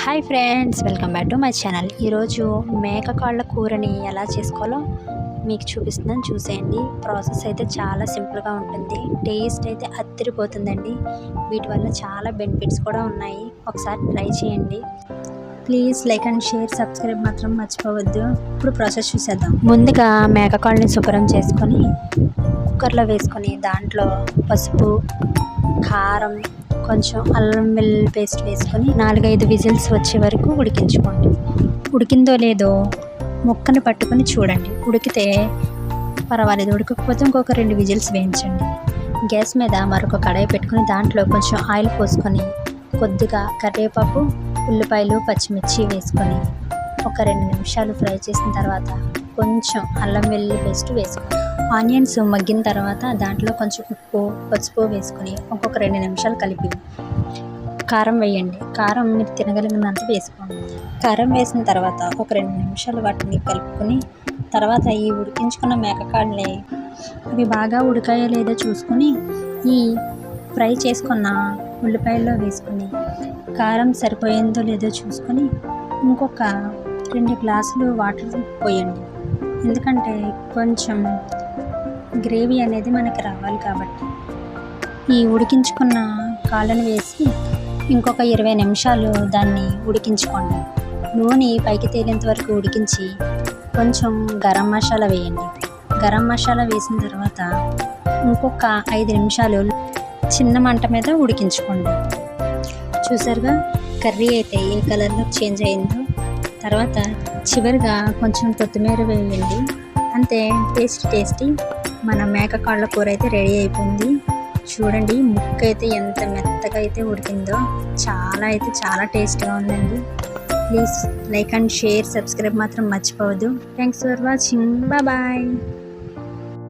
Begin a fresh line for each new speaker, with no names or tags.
Hi friends, welcome back to my channel. ఈరోజు మేక కాళ్ళ కూరని ఎలా చేసుకోవాలో మీకు చూపిస్తున్నాను, చూసేయండి. ప్రాసెస్ అయితే చాలా సింపుల్గా ఉంటుంది, టేస్ట్ అయితే అదిరిపోతుందండి. వీటి వల్ల చాలా బెనిఫిట్స్ కూడా ఉన్నాయి, ఒకసారి ట్రై చేయండి. Please like and share, subscribe మాత్రం మర్చిపోవద్దు. ఇప్పుడు ప్రాసెస్ చూసేద్దాం. ముందుగా మేక కాళ్ళని శుభ్రం చేసుకొని కుక్కర్లో వేసుకొని దాంట్లో పసుపు, కారం, కొంచెం అల్లం వెల్లుల్లి పేస్ట్ వేసుకొని 4-5 విజిల్స్ వచ్చే వరకు ఉడికించుకోండి. ఉడికిందో లేదో ముక్కని పట్టుకొని చూడండి. ఉడికితే పర్వాలేదు, ఉడకకపోతే ఇంకొక 2 విజిల్స్ వేయించండి. గ్యాస్ మీద మరొక కడాయి పెట్టుకొని దాంట్లో కొంచెం ఆయిల్ పోసుకొని కొద్దిగా కరివేపాకు, ఉల్లిపాయలు, పచ్చిమిర్చి వేసుకొని ఒక 2 నిమిషాలు ఫ్రై చేసిన తర్వాత కొంచెం అల్లం వెల్లుల్లి పేస్ట్ వేసుకోండి. ఆనియన్స్ మగ్గిన తర్వాత దాంట్లో కొంచెం ఉప్పు, పసుపు వేసుకొని ఇంకొక 2 నిమిషాలు కలిపి కారం వేయండి. కారం మీరు తినగలిగినంత వేసుకోండి. కారం వేసిన తర్వాత ఒక 2 నిమిషాలు వాటిని కలుపుకొని తర్వాత ఈ ఉడికించుకున్న మేకకాళ్ళని అవి బాగా ఉడికాయో లేదో చూసుకొని ఈ ఫ్రై చేసుకున్న ఉల్లిపాయల్లో వేసుకొని కారం సరిపోయిందో లేదో చూసుకొని ఇంకొక 2 గ్లాసులు వాటర్ పోయండి. ఎందుకంటే కొంచెం గ్రేవీ అనేది మనకి రావాలి కాబట్టి. ఈ ఉడికించుకున్న కాళ్ళను వేసి ఇంకొక 20 నిమిషాలు దాన్ని ఉడికించుకోండి. నూనె పైకి తేలేంత వరకు ఉడికించి కొంచెం గరం మసాలా వేయండి. గరం మసాలా వేసిన తర్వాత ఇంకొక 5 నిమిషాలు చిన్న మంట మీద ఉడికించుకోండి. చూసారుగా కర్రీ అయితే ఏ కలర్లో చేంజ్ అయిందో. తర్వాత చివరిగా కొంచెం కొత్తిమీర వేయండి. అంతే, టేస్టీ మన మేక కాళ్ళ కూర అయితే రెడీ అయిపోయింది. చూడండి, ముక్క అయితే ఎంత మెత్తగా అయితే ఉడికిందో. చాలా టేస్ట్గా ఉందండి. Please like and share, subscribe మాత్రం మర్చిపోవద్దు. Thanks for watching. బాయ్.